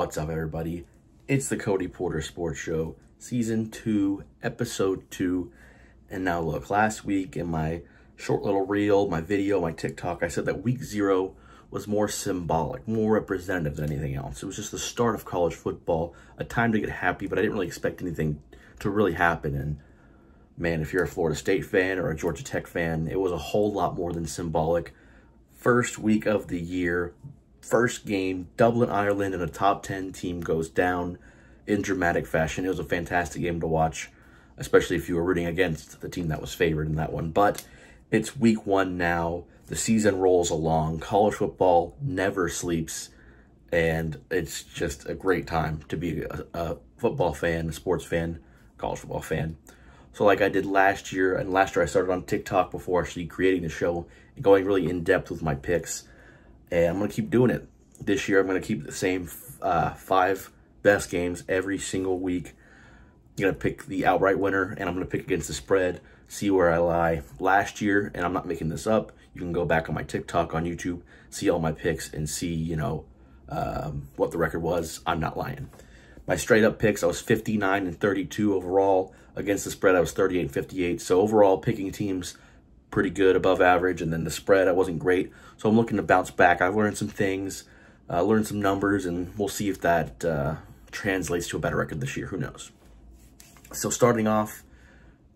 What's up, everybody? It's the Cody Porter Sports Show, Season 2, Episode 2. And now look, last week in my short little reel, my video, my TikTok, I said that Week 0 was more symbolic, more representative than anything else. It was just the start of college football, a time to get happy, but I didn't really expect anything to really happen. And man, if you're a Florida State fan or a Georgia Tech fan, it was a whole lot more than symbolic. First week of the year, first game, Dublin, Ireland, and a top 10 team goes down in dramatic fashion. It was a fantastic game to watch, especially if you were rooting against the team that was favored in that one. But it's week 1 now. The season rolls along. College football never sleeps, and it's just a great time to be a football fan, a sports fan, college football fan. So like I did last year, and last year I started on TikTok before actually creating the show and going really in-depth with my picks. And I'm going to keep doing it. This year, I'm going to keep the same 5 best games every single week. I'm going to pick the outright winner, and I'm going to pick against the spread, see where I lie. Last year, and I'm not making this up, you can go back on my TikTok, on YouTube, see all my picks, and see, what the record was. I'm not lying. My straight-up picks, I was 59-32 overall. Against the spread, I was 38-58. So overall, picking teams pretty good, above average, and then the spread, I wasn't great. So I'm looking to bounce back. I've learned some things, learned some numbers, and we'll see if that translates to a better record this year. Who knows? So starting off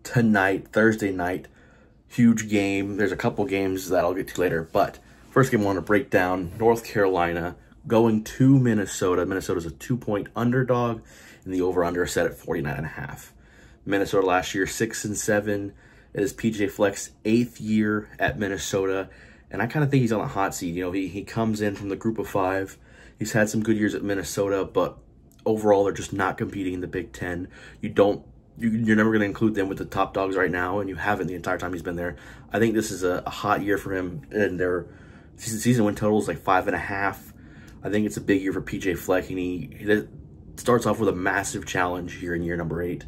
tonight, Thursday night, huge game. There's a couple games that I'll get to later, but first game I want to break down, North Carolina going to Minnesota. Minnesota's a 2-point underdog, and the over-under set at 49.5. Minnesota last year, 6-7. It is PJ Fleck's 8th year at Minnesota, and I kind of think he's on a hot seat. You know, he comes in from the group of 5. He's had some good years at Minnesota, but overall they're just not competing in the Big Ten. You're never going to include them with the top dogs right now, and you haven't the entire time he's been there. I think this is a hot year for him, and their season win total is like 5.5. I think it's a big year for PJ Fleck, and he starts off with a massive challenge here in year number 8.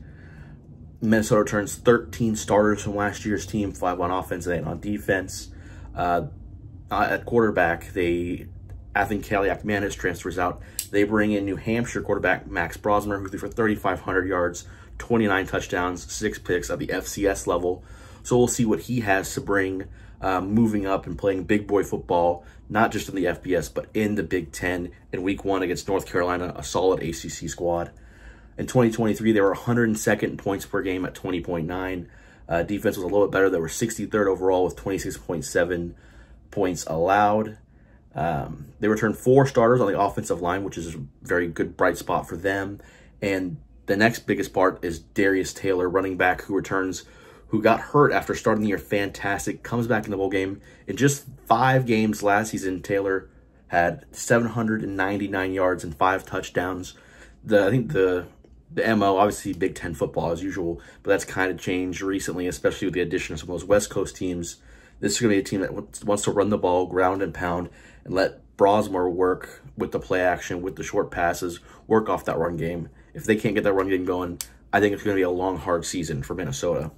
Minnesota returns 13 starters from last year's team, 5 on offense and 8 on defense. At quarterback, Athan Kaliak-Manis transfers out. They bring in New Hampshire quarterback Max Brosmer, who threw for 3,500 yards, 29 touchdowns, 6 picks at the FCS level. So we'll see what he has to bring, moving up and playing big boy football, not just in the FBS, but in the Big Ten in Week 1 against North Carolina, a solid ACC squad. In 2023, they were 102nd in points per game at 20.9. Defense was a little bit better. They were 63rd overall with 26.7 points allowed. They returned 4 starters on the offensive line, which is a very good bright spot for them. And the next biggest part is Darius Taylor, running back who got hurt after starting the year fantastic, comes back in the bowl game. In just 5 games last season, Taylor had 799 yards and 5 touchdowns. I think the MO, obviously Big Ten football as usual, but that's kind of changed recently, especially with the addition of some of those West Coast teams. This is going to be a team that wants to run the ball, ground and pound, and let Brosmer work with the play action, with the short passes, work off that run game. If they can't get that run game going, I think it's going to be a long, hard season for Minnesota.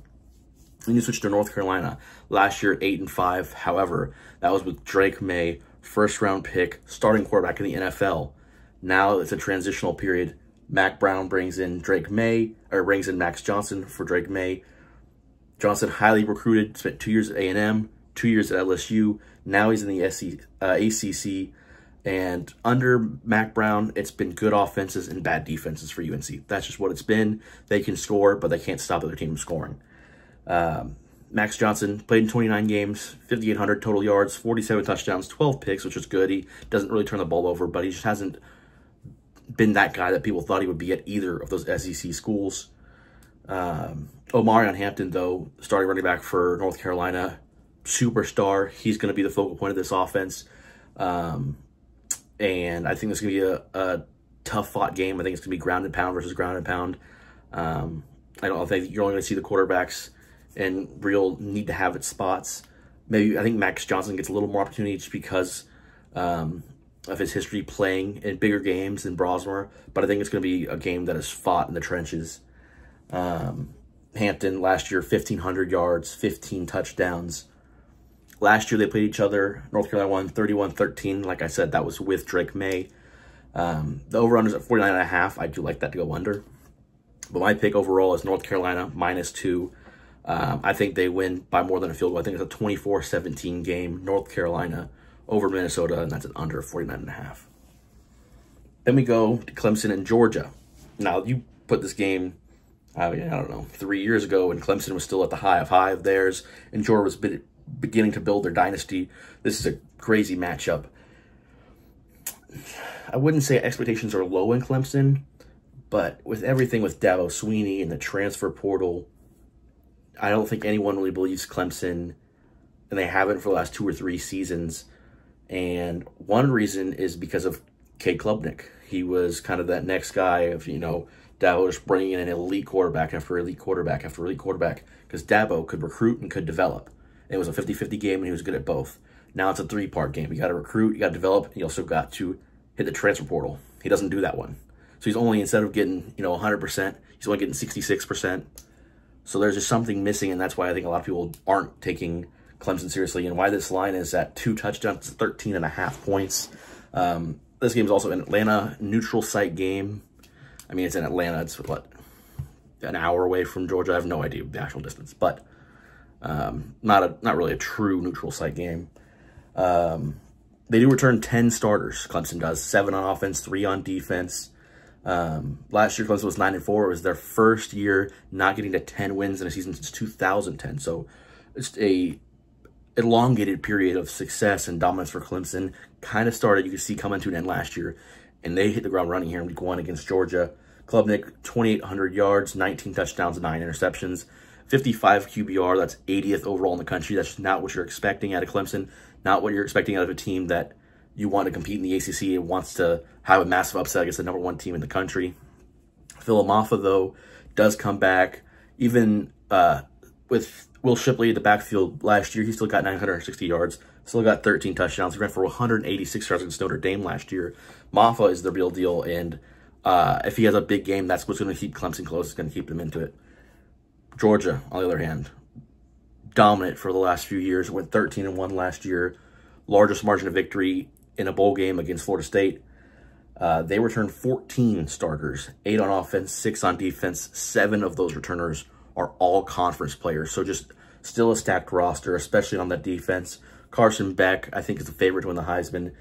Then you switch to North Carolina. Last year, 8-5. However, that was with Drake May, first-round pick, starting quarterback in the NFL. Now it's a transitional period. Mac Brown brings in Max Johnson for Drake May. Johnson, highly recruited, spent 2 years at A&M, 2 years at LSU. Now he's in the ACC. And under Mac Brown, it's been good offenses and bad defenses for UNC. That's just what it's been. They can score, but they can't stop the other team from scoring. Max Johnson played in 29 games, 5,800 total yards, 47 touchdowns, 12 picks, which is good. He doesn't really turn the ball over, but he just hasn't been that guy that people thought he would be at either of those SEC schools. Omarion Hampton, though, starting running back for North Carolina, superstar. He's going to be the focal point of this offense. And I think this is going to be a tough-fought game. I think it's going to be ground and pound versus ground and pound. I don't think you're only going to see the quarterbacks in real need-to-have-it spots. I think Max Johnson gets a little more opportunity just because of his history playing in bigger games than Brosmer, but I think it's going to be a game that is fought in the trenches. Hampton, last year, 1,500 yards, 15 touchdowns. Last year, they played each other. North Carolina won 31-13. Like I said, that was with Drake May. The over-under is at 49.5. I do like that to go under. But my pick overall is North Carolina -2. I think they win by more than a field goal. I think it's a 24-17 game. North Carolina over Minnesota, and that's an under 49.5. Then we go to Clemson and Georgia. Now, you put this game, I don't know, 3 years ago, and Clemson was still at the high of theirs, and Georgia was beginning to build their dynasty. This is a crazy matchup. I wouldn't say expectations are low in Clemson, but with everything with Dabo Swinney and the transfer portal, I don't think anyone really believes Clemson, and they haven't for the last 2 or 3 seasons. And one reason is because of Cade Klubnik. He was kind of that next guy of, Dabo just bringing in an elite quarterback after elite quarterback after elite quarterback, because Dabo could recruit and could develop. It was a 50-50 game, and he was good at both. Now it's a 3-part game. You got to recruit, you got to develop, and you also got to hit the transfer portal. He doesn't do that one. So he's only, instead of getting, 100%, he's only getting 66%. So there's just something missing, and that's why I think a lot of people aren't taking Clemson seriously, and why this line is at 2 touchdowns, 13.5 points. This game is also an Atlanta neutral site game. I mean, it's in Atlanta. It's, what, an hour away from Georgia? I have no idea the actual distance, but not really a true neutral site game. They do return 10 starters. Clemson does 7 on offense, 3 on defense. Last year, Clemson was 9-4. It was their first year not getting to 10 wins in a season since 2010. So it's a elongated period of success and dominance for Clemson. Kind of started, you could see, coming to an end last year, and they hit the ground running here in week 1 against Georgia. Klubnik, 2,800 yards, 19 touchdowns, 9 interceptions, 55 QBR. That's 80th overall in the country. That's not what you're expecting out of Clemson, not what you're expecting out of a team that you want to compete in the ACC and wants to have a massive upset against the #1 team in the country. Phil Maffa, though, does come back. Even with Will Shipley at the backfield last year, he still got 960 yards, still got 13 touchdowns. He ran for 186 yards against Notre Dame last year. Maffa is the real deal, and if he has a big game, that's what's going to keep Clemson close. It's going to keep them into it. Georgia, on the other hand, dominant for the last few years. Went 13-1 last year. Largest margin of victory in a bowl game against Florida State. They returned 14 starters, 8 on offense, 6 on defense. 7 of those returners are all conference players. So just still a stacked roster, especially on that defense. Carson Beck, I think, is the favorite to win the Heisman.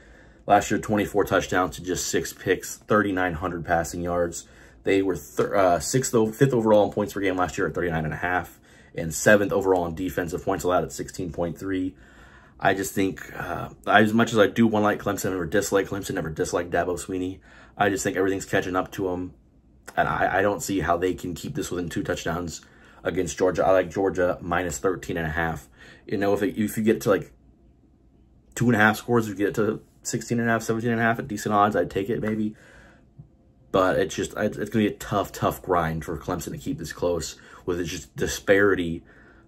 Last year, 24 touchdowns to just 6 picks, 3,900 passing yards. They were 5th overall in points per game last year at 39.5, and 7th overall in defensive points allowed at 16.3. I just think, as much as I do want to like Clemson, never dislike Clemson, never dislike Dabo Swinney, I just think everything's catching up to them, and I don't see how they can keep this within 2 touchdowns against Georgia. I like Georgia minus 13.5. If you get to like 2.5 scores, if you get to 16.5, 17.5 at decent odds, I'd take it maybe. But it's going to be a tough grind for Clemson to keep this close with just disparity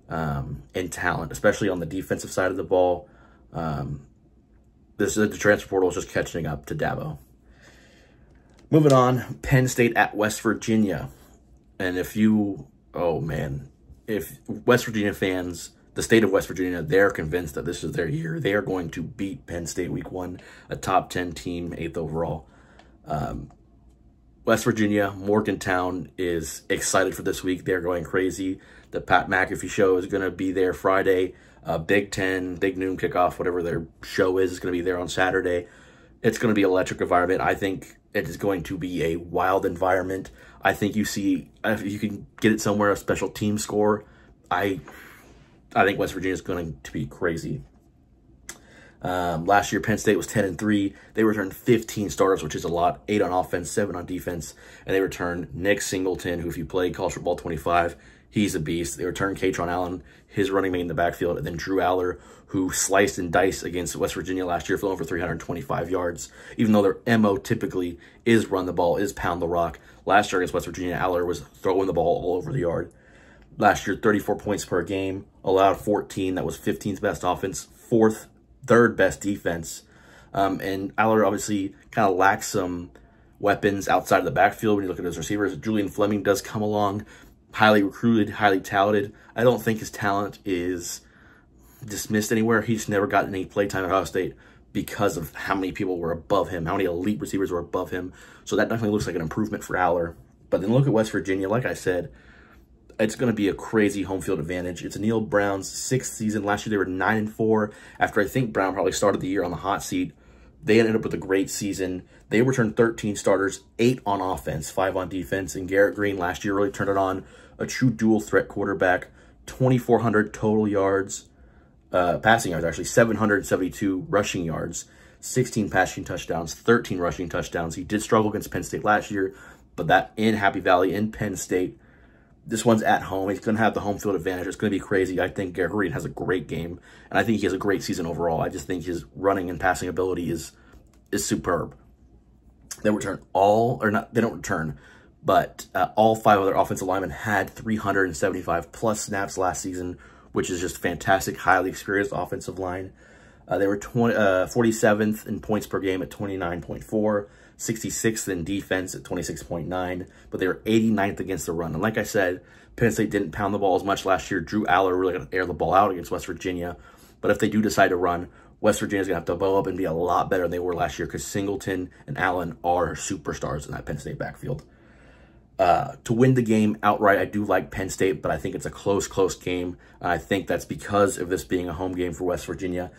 in talent, especially on the defensive side of the ball. The transfer portal is just catching up to Dabo. Moving on, Penn State at West Virginia. And if West Virginia fans, the state of West Virginia, they're convinced that this is their year. They are going to beat Penn State week 1, a top 10 team, 8th overall. West Virginia, Morgantown is excited for this week. They're going crazy. The Pat McAfee show is going to be there Friday. Big 10, big noon kickoff, whatever their show is going to be there on Saturday. It's going to be an electric environment. I think it is going to be a wild environment. I think if you can get it somewhere, a special team score, I think West Virginia is going to be crazy. Last year, Penn State was 10-3. They returned 15 starters, which is a lot. 8 on offense, 7 on defense. And they returned Nick Singleton, who, if you play college football 25, he's a beast. They returned Katron Allen, his running mate in the backfield, and then Drew Aller, who sliced and diced against West Virginia last year, throwing for 325 yards. Even though their MO typically is run the ball, is pound the rock. Last year against West Virginia, Aller was throwing the ball all over the yard. Last year, 34 points per game, allowed 14. That was 15th best offense, 3rd best defense. And Aller obviously kind of lacks some weapons outside of the backfield when you look at his receivers. Julian Fleming does come along, highly recruited, highly talented. I don't think his talent is dismissed anywhere. He's never gotten any playtime at Ohio State. because of how many people were above him, how many elite receivers were above him. So that definitely looks like an improvement for Aller. But then look at West Virginia. Like I said, it's going to be a crazy home field advantage. It's Neil Brown's 6th season. Last year they were 9-4 after I think Brown probably started the year on the hot seat. They ended up with a great season. They returned 13 starters, 8 on offense, 5 on defense. And Garrett Green last year really turned it on. A true dual threat quarterback, 2,400 total yards, passing yards actually, 772 rushing yards, 16 passing touchdowns, 13 rushing touchdowns. He did struggle against Penn State last year, but that in Happy Valley, in Penn State, this one's at home. He's going to have the home field advantage. It's going to be crazy. I think Garrett Green has a great game, and I think he has a great season overall. I just think his running and passing ability is superb. They return all, or not, they don't return, but all 5 of their offensive linemen had 375 plus snaps last season, which is just fantastic, highly experienced offensive line. They were 47th in points per game at 29.4, 66th in defense at 26.9, but they were 89th against the run. And like I said, Penn State didn't pound the ball as much last year. Drew Aller really got to air the ball out against West Virginia. But if they do decide to run, West Virginia's going to have to bow up and be a lot better than they were last year because Singleton and Allen are superstars in that Penn State backfield. To win the game outright, I do like Penn State, but I think it's a close game. I think that's because of this being a home game for West Virginia.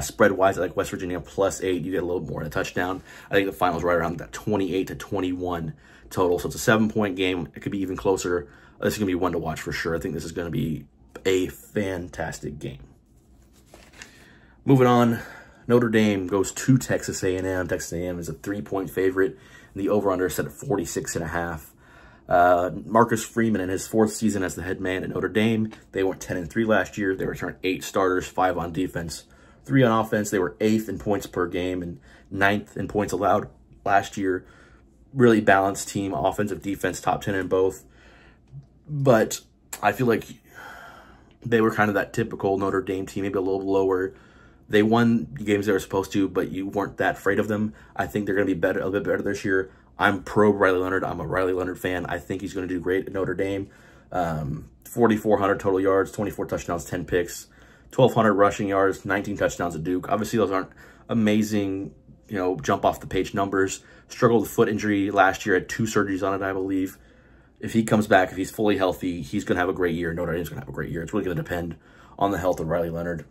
Spread-wise, I like West Virginia +8. You get a little more in a touchdown. I think the final's right around that 28-21 total. So it's a 7-point game. It could be even closer. This is going to be one to watch for sure. I think this is going to be a fantastic game. Moving on, Notre Dame goes to Texas A&M. Texas A&M is a 3-point favorite, and the over-under is set at 46.5. Marcus Freeman in his 4th season as the head man at Notre Dame. They went 10-3 last year. They returned 8 starters, 5 on defense, 3 on offense. They were 8th in points per game and 9th in points allowed last year. Really balanced team, offensive, defense, top 10 in both. But I feel like they were kind of that typical Notre Dame team, maybe a little lower. They won the games they were supposed to, but you weren't that afraid of them. I think they're going to be better, a bit better this year. I'm pro Riley Leonard. I'm a Riley Leonard fan. I think he's going to do great at Notre Dame. 4,400 total yards, 24 touchdowns, 10 picks, 1,200 rushing yards, 19 touchdowns at Duke. Obviously, those aren't amazing, jump off the page numbers. Struggled with foot injury last year, had 2 surgeries on it, I believe. If he comes back, if he's fully healthy, he's going to have a great year. Notre Dame's going to have a great year. It's really going to depend on the health of Riley Leonard.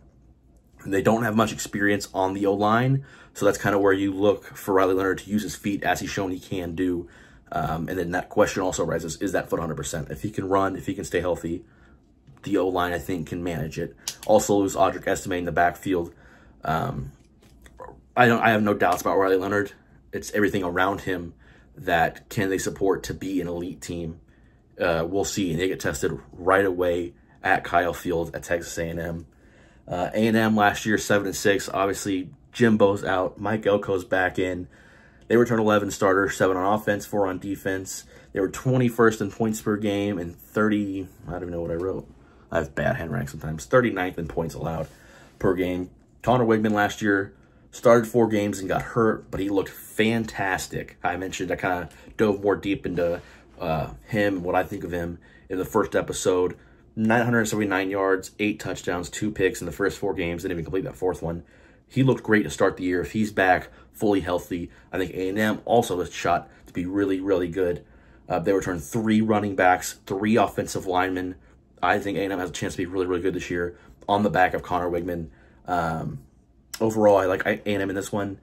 They don't have much experience on the O-line, so that's kind of where you look for Riley Leonard to use his feet as he's shown he can do. And then that question also arises, is that foot 100%? If he can run, if he can stay healthy, the O-line, I think, can manage it. Also lose Audric Estime in the backfield. I have no doubts about Riley Leonard. It's everything around him that can they support to be an elite team. We'll see, and they get tested right away at Kyle Field at Texas A&M. A&M last year, 7-6. Obviously, Jimbo's out. Mike Elko's back in. They returned 11 starters, 7 on offense, 4 on defense. They were 21st in points per game and 30, I don't even know what I wrote. I have bad handwriting sometimes. 39th in points allowed per game. Connor Wigman last year started 4 games and got hurt, but he looked fantastic. I mentioned I kind of dove more deep into him, what I think of him in the first episode. 979 yards, 8 touchdowns, 2 picks in the first 4 games. Didn't even complete that 4th one. He looked great to start the year. If he's back fully healthy, I think A&M also has a shot to be really, really good. They returned 3 running backs, 3 offensive linemen. I think A&M has a chance to be really, really good this year on the back of Connor Wigman. Overall, I like A&M in this one.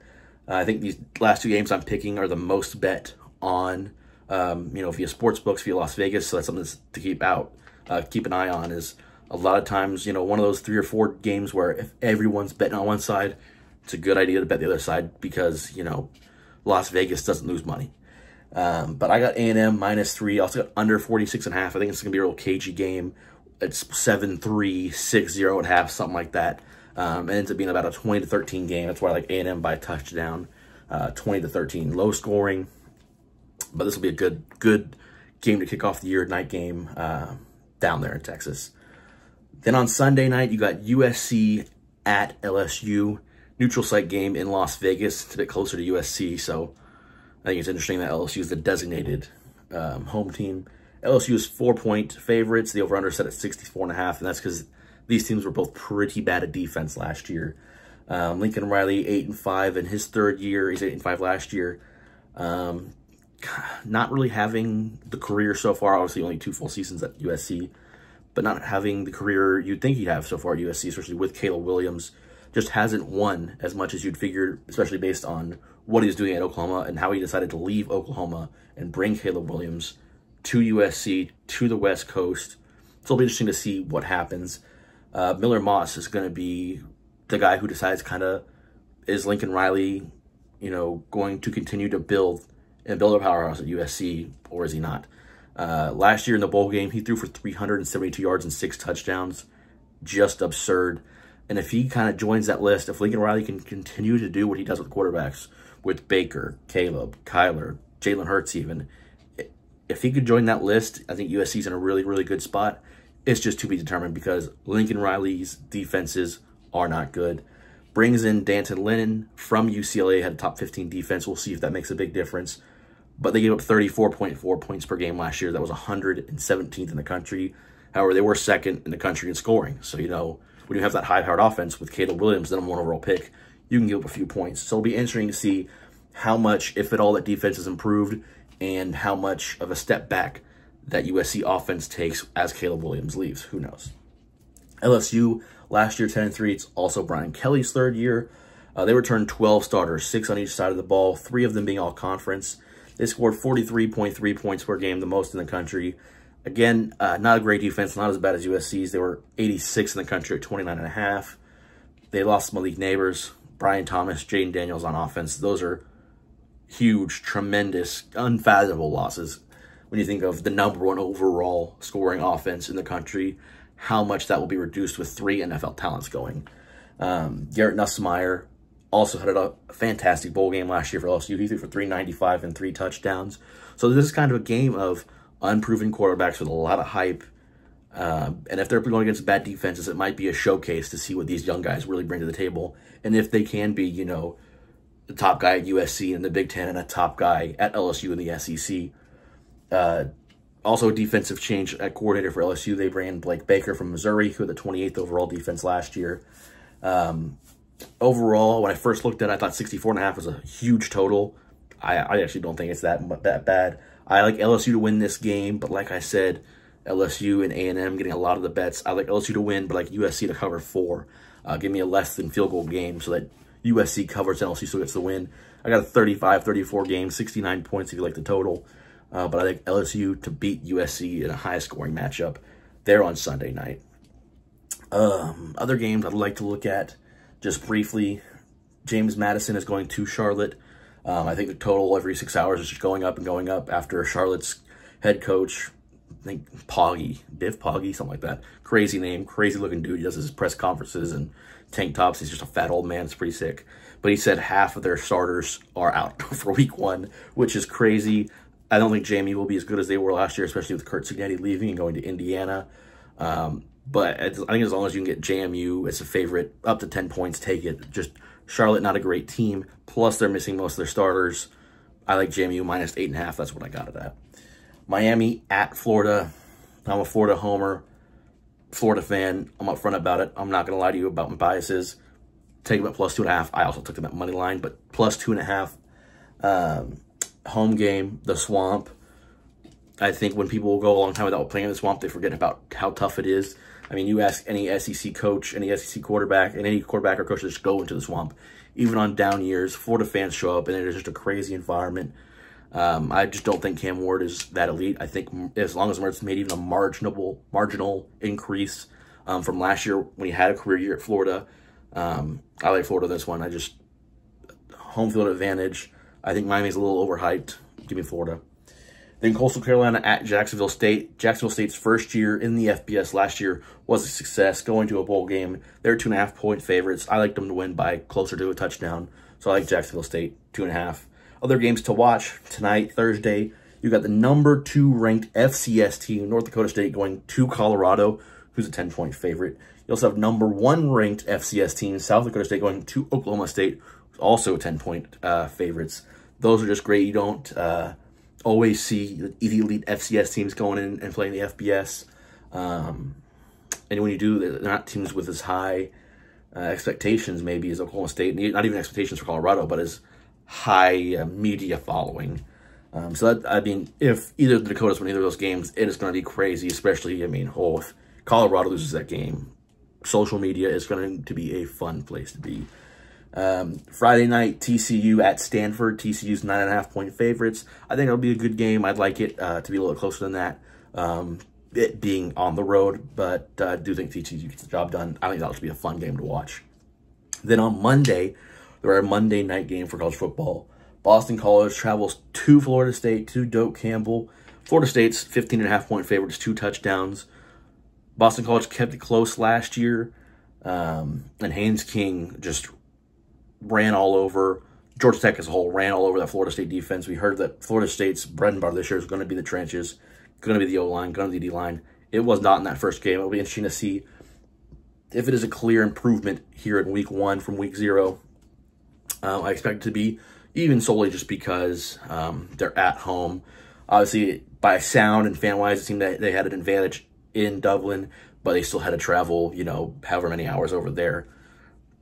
I think these last 2 games I'm picking are the most bet on, via sports books, via Las Vegas. So that's something to keep an eye on. Is a lot of times, one of those 3 or 4 games where if everyone's betting on one side, it's a good idea to bet the other side because, Las Vegas doesn't lose money. But I got A&M -3. I also got under 46.5. I think it's going to be a real cagey game. It's 7-3, 6-0 at half, something like that. It ends up being about a 20-13 game. That's why I like A&M by a touchdown, 20-13. Low scoring, but this will be a good game to kick off the year, night game down there in Texas. Then on Sunday night, you got USC at LSU. Neutral site game in Las Vegas. It's a bit closer to USC, so I think it's interesting that LSU is the designated home team. LSU is 4-point favorites. The over-under set at 64.5, and that's because these teams were both pretty bad at defense last year. Lincoln Riley 8-5 in his third year. He's 8-5 last year. Not really having the career so far. Obviously, only 2 full seasons at USC, but not having the career you'd think he'd have so far at USC, especially with Caleb Williams. Just hasn't won as much as you'd figured, especially based on what he was doing at Oklahoma and how he decided to leave Oklahoma and bring Caleb Williams to USC, to the West Coast. So it'll be interesting to see what happens. Miller Moss is going to be the guy who decides is Lincoln Riley, going to continue to build a powerhouse at USC, or is he not? Last year in the bowl game, he threw for 372 yards and 6 touchdowns. Just absurd. And if he kind of joins that list, if Lincoln Riley can continue to do what he does with quarterbacks, with Baker, Caleb, Kyler, Jalen Hurts even, if he could join that list, I think USC's in a really, really good spot. It's just to be determined because Lincoln Riley's defenses are not good. Brings in Danton Lennon from UCLA, had a top 15 defense. We'll see if that makes a big difference. But they gave up 34.4 points per game last year. That was 117th in the country. However, they were second in the country in scoring. So, when you have that high-powered offense with Caleb Williams, the #1 overall pick, you can give up a few points. So it'll be interesting to see how much, if at all, that defense has improved and how much of a step back that USC offense takes as Caleb Williams leaves. Who knows? LSU, last year 10-3. It's also Brian Kelly's third year. They returned 12 starters, 6 on each side of the ball, 3 of them being all-conference. They scored 43.3 points per game, the most in the country. Again, not a great defense, not as bad as USC's. They were 86 in the country at 29.5. They lost Malik Neighbors, Brian Thomas, Jaden Daniels on offense. Those are huge, tremendous, unfathomable losses when you think of the #1 overall scoring offense in the country, how much that will be reduced with 3 NFL talents going. Garrett Nussmeier also had a fantastic bowl game last year for LSU. He threw for 395 and 3 touchdowns. So this is kind of a game of unproven quarterbacks with a lot of hype. And if they're going against bad defenses, it might be a showcase to see what these young guys really bring to the table. And if they can be, the top guy at USC in the Big Ten and a top guy at LSU in the SEC. Also, a defensive change at coordinator for LSU. They bring in Blake Baker from Missouri, who had the 28th overall defense last year. Overall, when I first looked at it, I thought 64.5 was a huge total. I actually don't think it's that bad. I like LSU to win this game, but like I said, LSU and A&M getting a lot of the bets. I like LSU to win, but like USC to cover 4. Give me a less than field goal game so that USC covers and LSU still gets the win. I got a 35-34 game, 69 points if you like the total. But I like LSU to beat USC in a high-scoring matchup there on Sunday night. Other games I'd like to look at just briefly. James Madison is going to Charlotte. I think the total every 6 hours is just going up and going up after Charlotte's head coach, I think Biff Poggi, something like that. Crazy name, crazy looking dude. He does his press conferences and tank tops. He's just a fat old man. It's pretty sick. But he said half of their starters are out for week 1, which is crazy. I don't think JMU will be as good as they were last year, especially with Kurt Cignetti leaving and going to Indiana. But I think as long as you can get JMU as a favorite, up to 10 points, take it. Just Charlotte, not a great team. Plus, they're missing most of their starters. I like JMU minus 8.5. That's what I got it at. Miami at Florida. I'm a Florida homer, Florida fan. I'm upfront about it. I'm not going to lie to you about my biases. Take them at plus 2.5. I also took them at money line, but plus 2.5. Home game, the Swamp. I think when people go a long time without playing in the Swamp, they forget about how tough it is. I mean, you ask any SEC coach, any SEC quarterback, and any quarterback or coach to just go into the Swamp. Even on down years, Florida fans show up, and it is just a crazy environment. I just don't think Cam Ward is that elite. I think as long as Mertz made even a marginal increase from last year when he had a career year at Florida, I like Florida this one. Home field advantage. I think Miami's a little overhyped. Give me Florida. Then Coastal Carolina at Jacksonville State. Jacksonville State's first year in the FBS last year was a success, going to a bowl game. They're 2.5-point favorites. I like them to win by closer to a touchdown, so I like Jacksonville State, 2.5. Other games to watch tonight, Thursday, you got the #2 ranked FCS team, North Dakota State, going to Colorado, who's a 10-point favorite. You also have #1 ranked FCS team, South Dakota State, going to Oklahoma State, also 10-point favorites. Those are just great. You don't always see the elite FCS teams going in and playing the FBS. And when you do, they're not teams with as high expectations maybe as Oklahoma State, not even expectations for Colorado, but as high media following. So that, I mean, if either of the Dakotas win either of those games, it is going to be crazy, especially, I mean, if Colorado loses that game, social media is going to be a fun place to be. Friday night, TCU at Stanford. TCU's 9.5-point favorites. I think it'll be a good game. I'd like it to be a little closer than that, it being on the road, but I do think TCU gets the job done. I think that'll be a fun game to watch. Then on Monday, there are a Monday night game for college football. Boston College travels to Florida State, to Doak Campbell. Florida State's 15.5-point favorites, 2 touchdowns. Boston College kept it close last year, and Haynes King just ran all over. Georgia Tech as a whole ran all over that Florida State defense. We heard that Florida State's bread and butter this year is going to be the trenches, going to be the O-line, going to be the D-line. It was not in that first game. It'll be interesting to see if it is a clear improvement here in week 1 from week 0. I expect it to be even solely just because they're at home. Obviously, by sound and fan-wise, it seemed that they had an advantage in Dublin, but they still had to travel, you know, however many hours over there.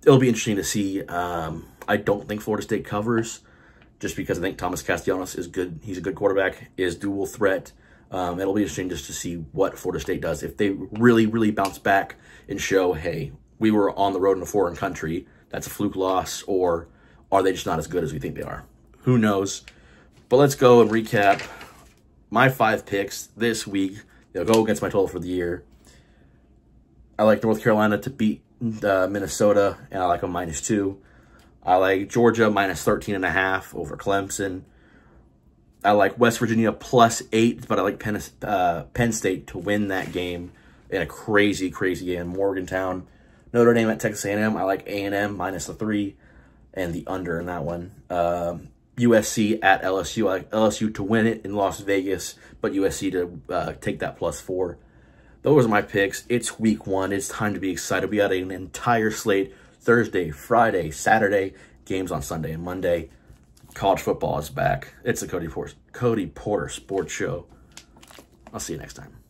It'll be interesting to see. I don't think Florida State covers, just because I think Thomas Castellanos is good. He's a good quarterback, is dual threat. It'll be interesting just to see what Florida State does. If they really, really bounce back and show, hey, we were on the road in a foreign country, that's a fluke loss, or are they just not as good as we think they are? Who knows? But let's go and recap my 5 picks this week. They'll go against my total for the year. I like North Carolina to beat Minnesota, and I like them -2. I like Georgia -13.5 over Clemson. I like West Virginia +8, but I like Penn State to win that game in a crazy, crazy game. Morgantown. Notre Dame at Texas A&M. I like A&M -3 and the under in that one. USC at LSU. I like LSU to win it in Las Vegas, but USC to take that +4. Those are my picks. It's week 1. It's time to be excited. We got an entire slate Thursday, Friday, Saturday, games on Sunday and Monday. College football is back. It's the Cody Porter Sports Show. I'll see you next time.